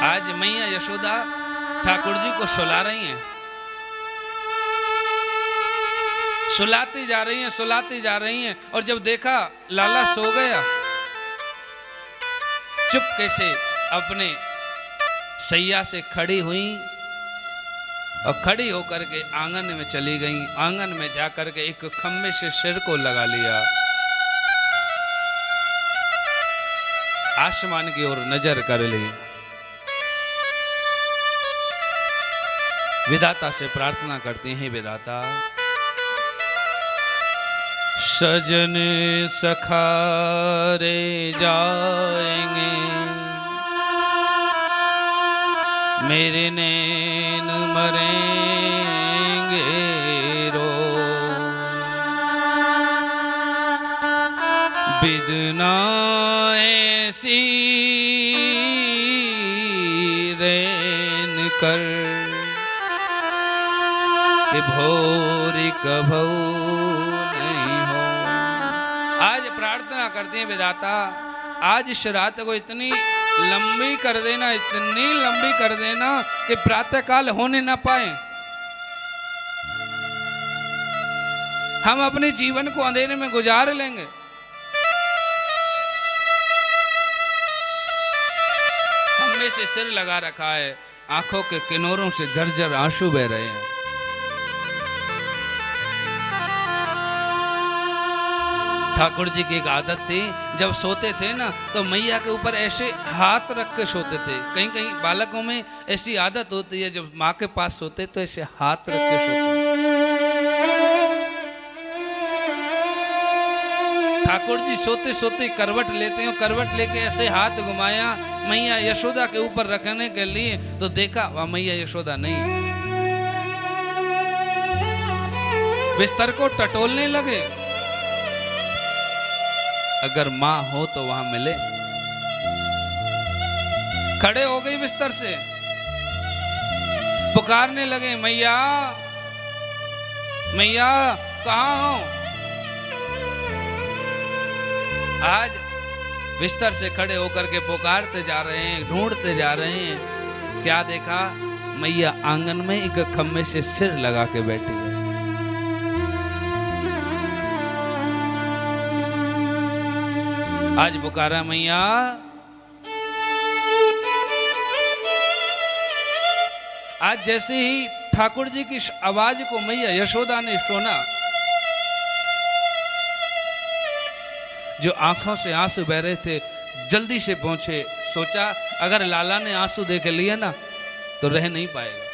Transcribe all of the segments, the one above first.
आज मैया यशोदा ठाकुर जी को सुला रही हैं, सुलाती जा रही हैं, सुलाती जा रही हैं। और जब देखा लाला सो गया, चुपके से अपने सैया से खड़ी हुई और खड़ी होकर के आंगन में चली गई। आंगन में जाकर के एक खम्भे से सिर को लगा लिया, आसमान की ओर नजर कर ली। विधाता से प्रार्थना करती हैं, विधाता सजन सखारे जाएंगे, मेरे नैन मरेंगे रो, बिदना ऐसी रैन कर कि भोरी कभू नहीं हो। आज प्रार्थना करते हैं, विधाता आज इस रात को इतनी लंबी कर देना, इतनी लंबी कर देना कि प्रातः काल होने ना पाए। हम अपने जीवन को अंधेरे में गुजार लेंगे। खम्भे से सिर लगा रखा है, आंखों के किनारों से झरझर आंसू बह रहे हैं। ठाकुर जी की एक आदत थी, जब सोते थे ना तो मैया के ऊपर ऐसे हाथ रख के सोते थे। कहीं कहीं बालकों में ऐसी आदत होती है, जब माँ के पास सोते तो ऐसे हाथ रख के सोते। ठाकुर जी सोते सोते करवट लेते हैं, करवट लेके ऐसे हाथ घुमाया मैया यशोदा के ऊपर रखने के लिए, तो देखा वह मैया यशोदा नहीं। बिस्तर को टटोलने लगे, अगर मां हो तो वहां मिले। खड़े हो गई बिस्तर से, पुकारने लगे, मैया मैया कहां हो। आज बिस्तर से खड़े होकर के पुकारते जा रहे हैं, ढूंढते जा रहे हैं। क्या देखा, मैया आंगन में एक खम्भे से सिर लगा के बैठी है। आज पुकारा, मैया आज जैसे ही ठाकुर जी की आवाज को मैया यशोदा ने सुना, जो आंखों से आंसू बह रहे थे जल्दी से पहुंचे। सोचा अगर लाला ने आंसू देख लिए ना तो रह नहीं पाएगा।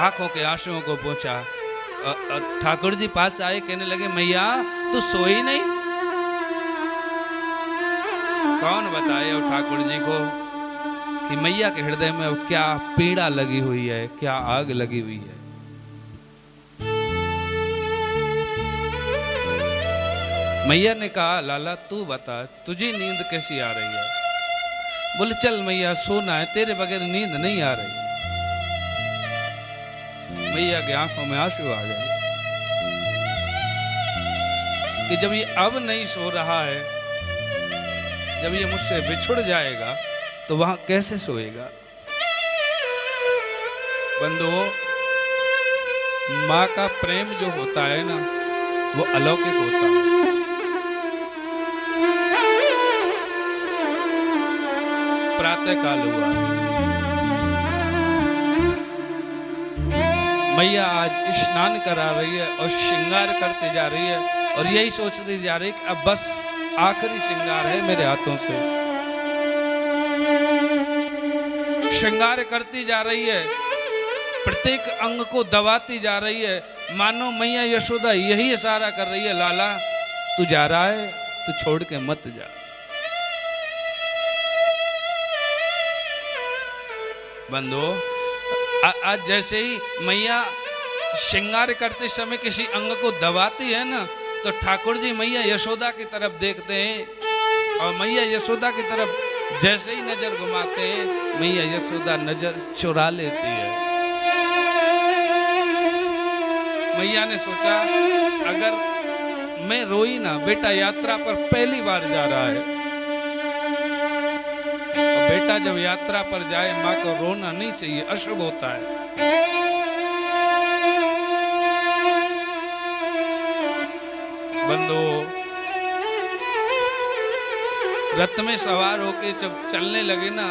आंखों के आंसुओं को पहुंचा, ठाकुर जी पास आए, कहने लगे, मैया तू सोई नहीं। कौन बताए और ठाकुर जी को कि मैया के हृदय में अब क्या पीड़ा लगी हुई है, क्या आग लगी हुई है। मैया ने कहा, लाला तू बता, तुझे नींद कैसी आ रही है। बोले, चल मैया सोना है, तेरे बगैर नींद नहीं आ रही। मैया की आंखों में आंसू आ गए कि जब ये अब नहीं सो रहा है, जब ये मुझसे बिछुड़ जाएगा तो वहां कैसे सोएगा। बंधुओं, माँ का प्रेम जो होता है ना, वो अलौकिक होता है। प्रातः काल हुआ, मैया आज स्नान करा रही है और श्रृंगार करते जा रही है, और यही सोचती जा रही है कि अब बस आखिरी श्रृंगार है मेरे हाथों से। श्रृंगार करती जा रही है, प्रत्येक अंग को दबाती जा रही है, मानो मैया यशोदा यही इशारा कर रही है, लाला तू जा रहा है, तू छोड़ के मत जा। बंधुओं, आज जैसे ही मैया श्रृंगार करते समय किसी अंग को दबाती है ना, तो ठाकुर जी मैया यशोदा की तरफ देखते हैं, और मैया यशोदा की तरफ जैसे ही नजर घुमाते हैं, मैया यशोदा नजर चुरा लेती है। मैया ने सोचा, अगर मैं रोई ना, बेटा यात्रा पर पहली बार जा रहा है, और बेटा जब यात्रा पर जाए माँ को रोना नहीं चाहिए, अशुभ होता है। बंदो, रथ में सवार होके जब चलने लगे ना,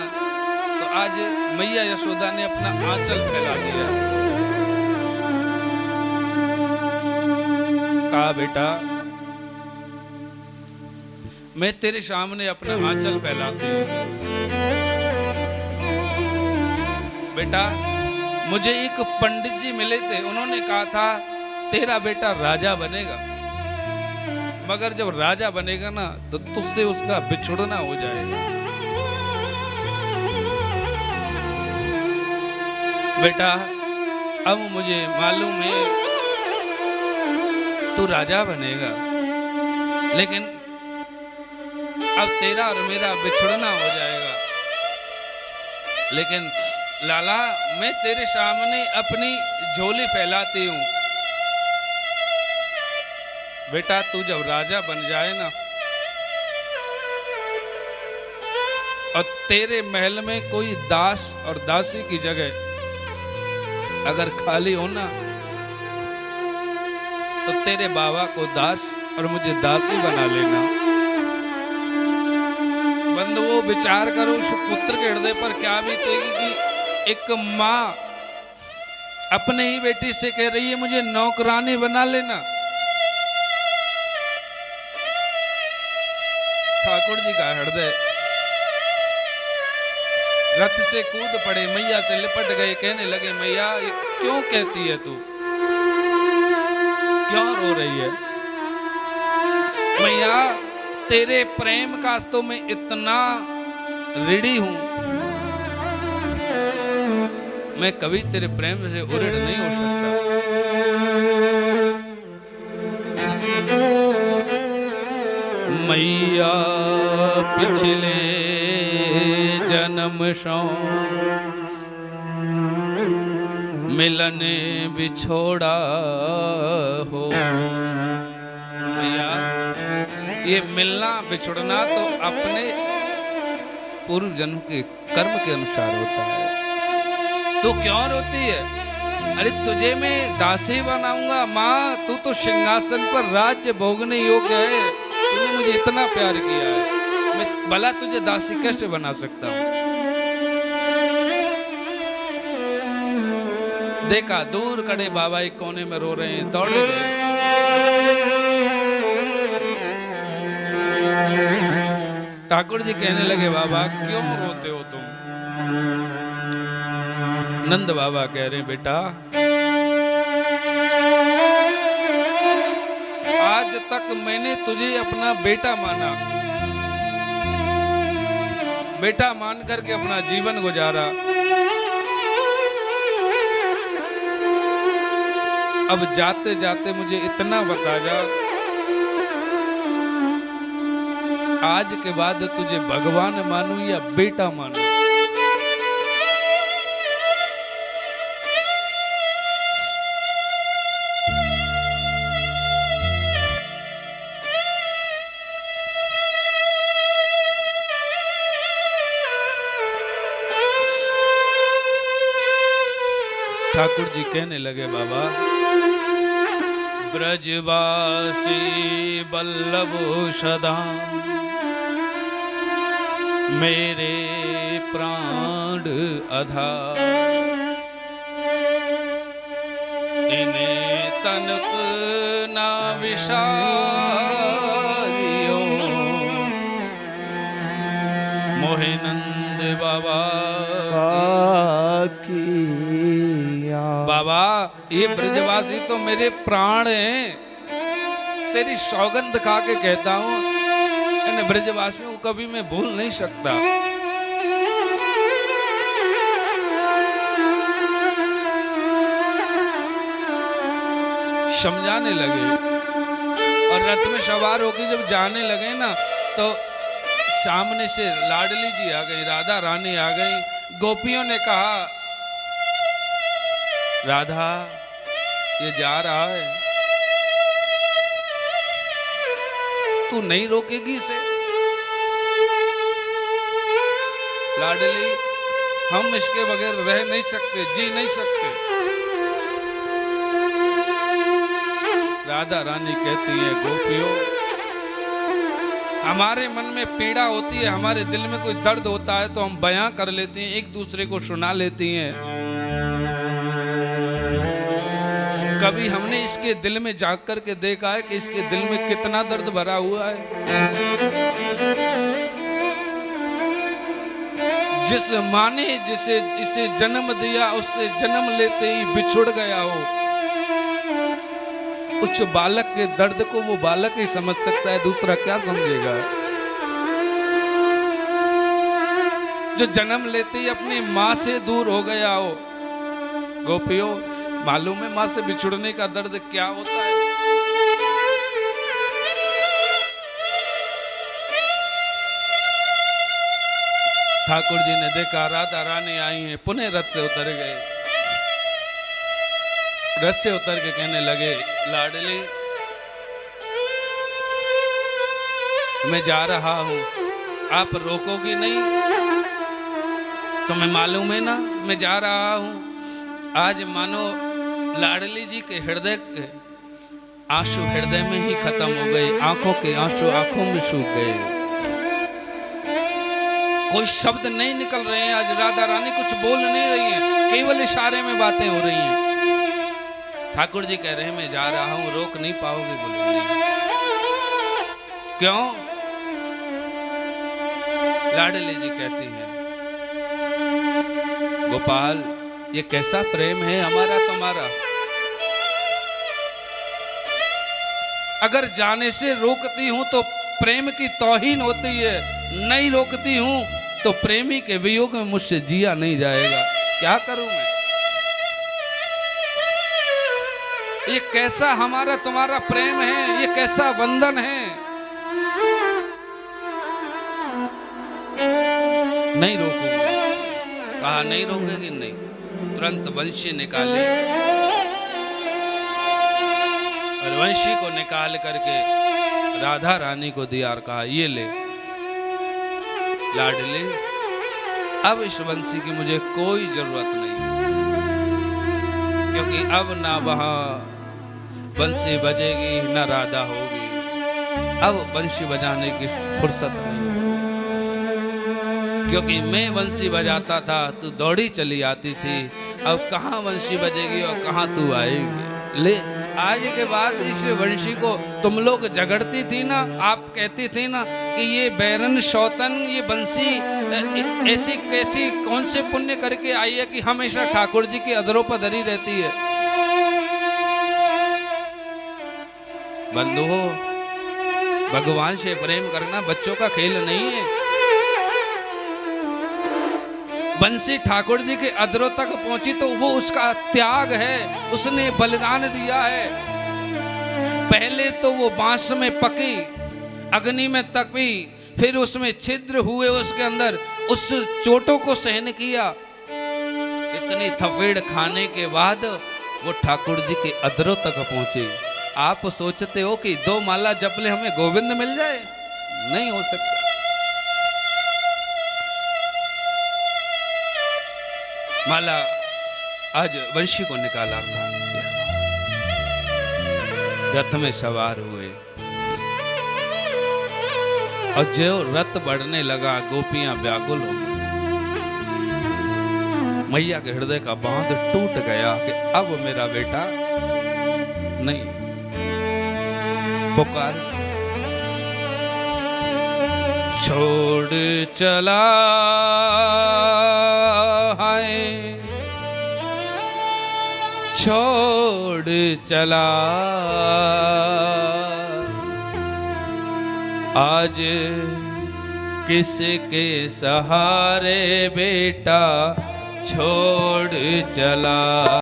तो आज मैया यशोदा ने अपना आंचल फैला दिया। कहा बेटा मैं तेरे सामने अपना आंचल फैलाती हूँ। बेटा मुझे एक पंडित जी मिले थे, उन्होंने कहा था तेरा बेटा राजा बनेगा, मगर जब राजा बनेगा ना तो तुझसे उसका बिछुड़ना हो जाएगा। बेटा अब मुझे मालूम है तू राजा बनेगा, लेकिन अब तेरा और मेरा बिछुड़ना हो जाएगा। लेकिन लाला मैं तेरे सामने अपनी झोली फैलाती हूँ। बेटा तू जब राजा बन जाए ना और तेरे महल में कोई दास और दासी की जगह अगर खाली हो ना, तो तेरे बाबा को दास और मुझे दासी बना लेना। बंधु वो विचार करो उस पुत्र के हृदय पर क्या बीतेगी कि एक माँ अपने ही बेटी से कह रही है मुझे नौकरानी बना लेना। ठाकुर जी का हृदय रथ से कूद पड़े, मैया से लिपट गए, कहने लगे मैया ये क्यों कहती है तू, क्यों रो रही है? मैया तेरे प्रेम का तो मैं इतना ऋणी हूं, मैं कभी तेरे प्रेम से उऋण नहीं हो सकता। मैया पिछले जन्म सो मिलन बिछोड़ा हो। मैया ये मिलना बिछुड़ना तो अपने पूर्व जन्म के कर्म के अनुसार होता है। तू क्यों रोती है? अरे तुझे मैं दासी बनाऊंगा माँ, तू तो सिंहासन पर राज्य भोगने योग्य है, तूने मुझे इतना प्यार किया है, मैं भला तुझे दासी कैसे बना सकता हूँ? देखा दूर खड़े बाबा एक कोने में रो रहे हैं, दौड़े गए। ठाकुर जी कहने लगे बाबा क्यों रोते हो तुम? नंद बाबा कह रहे बेटा आज तक मैंने तुझे अपना बेटा माना, बेटा मान करके अपना जीवन गुजारा। अब जाते जाते मुझे इतना बता जा, आज के बाद तुझे भगवान मानूं या बेटा मानूं? ठाकुर जी कहने लगे बाबा ब्रजवासी बल्लभ सदा मेरे प्राण आधार, इन्हें तनक ना विसारियो मोहे नंद बाबा की। बाबा ये ब्रजवासी तो मेरे प्राण हैं, तेरी सौगंध खा के कहता हूं इन ब्रजवासियों को कभी मैं भूल नहीं सकता। समझाने लगे और रथ में सवार होकर जब जाने लगे ना तो सामने से लाडली जी आ गई, राधा रानी आ गई। गोपियों ने कहा राधा ये जा रहा है, तू नहीं रोकेगी इसे? लाडली हम इसके बगैर रह नहीं सकते, जी नहीं सकते। राधा रानी कहती है गोपियों, हमारे मन में पीड़ा होती है, हमारे दिल में कोई दर्द होता है तो हम बयां कर लेते हैं, एक दूसरे को सुना लेती हैं। कभी हमने इसके दिल में झांक करके देखा है कि इसके दिल में कितना दर्द भरा हुआ है। जिस माँ ने जिसे इसे जन्म दिया उससे जन्म लेते ही बिछुड़ गया हो, उस बालक के दर्द को वो बालक ही समझ सकता है, दूसरा क्या समझेगा। जो जन्म लेते ही अपनी माँ से दूर हो गया हो। गोपियों, मालूम है माँ से बिछुड़ने का दर्द क्या होता है? ठाकुर जी ने देखा राधा रानी आई है, पुनः रथ से उतर गए। रथ से उतर के कहने लगे, लाडली मैं जा रहा हूं, आप रोकोगी नहीं? तुम्हें मालूम है ना मैं जा रहा हूं। आज मानो लाडली जी के हृदय के आंसू हृदय में ही खत्म हो गए, आंखों के आंसू आंखों में सूख गए, कोई शब्द नहीं निकल रहे हैं। आज राधा रानी कुछ बोल नहीं रही है, केवल इशारे में बातें हो रही हैं। ठाकुर जी कह रहे हैं मैं जा रहा हूं, रोक नहीं पाओगे? बोले नहीं। क्यों? लाडली जी कहती हैं, गोपाल ये कैसा प्रेम है हमारा तुम्हारा। अगर जाने से रोकती हूं तो प्रेम की तौहीन होती है, नहीं रोकती हूं तो प्रेमी के वियोग में मुझसे जिया नहीं जाएगा। क्या करूं मैं? ये कैसा हमारा तुम्हारा प्रेम है, ये कैसा बंधन है। नहीं रोकूंगी। कहा नहीं रोकेगी? नहीं। तुरंत वंशी निकाली और वंशी को निकाल करके राधा रानी को दिया और कहा ये ले लाडली, अब इस वंशी की मुझे कोई जरूरत नहीं, क्योंकि अब ना वहां बंसी बजेगी ना राधा होगी। अब बंशी बजाने की फुर्सत नहीं, क्योंकि मैं बंसी बजाता था तू दौड़ी चली आती थी, अब कहाँ बंसी बजेगी और कहाँ तू आएगी। ले आज के बाद इस वंशी को तुम लोग झगड़ती थी ना, आप कहती थी ना कि ये बैरन शौतन ये बंसी ऐसी कैसी कौन से पुण्य करके आई है कि हमेशा ठाकुर जी की अधरों पर धरी रहती है। बंधुओं, भगवान से प्रेम करना बच्चों का खेल नहीं है। बंसी ठाकुर जी के अधरों तक पहुंची तो वो उसका त्याग है, उसने बलिदान दिया है। पहले तो वो बांस में पकी, अग्नि में तपी, फिर उसमें छिद्र हुए उसके अंदर, उस चोटों को सहन किया। इतनी थपेड़ खाने के बाद वो ठाकुर जी के अधरों तक पहुंचे। आप सोचते हो कि 2 माला जपले हमें गोविंद मिल जाए? नहीं हो सकता। माला आज वंशी को निकाला था, रथ में सवार हुए और जो रथ बढ़ने लगा गोपियां व्याकुल हो गई। मैया के हृदय का बांध टूट गया कि अब मेरा बेटा नहीं। पुकार छोड़ चला है, छोड़ चला आज किसके सहारे बेटा छोड़ चला।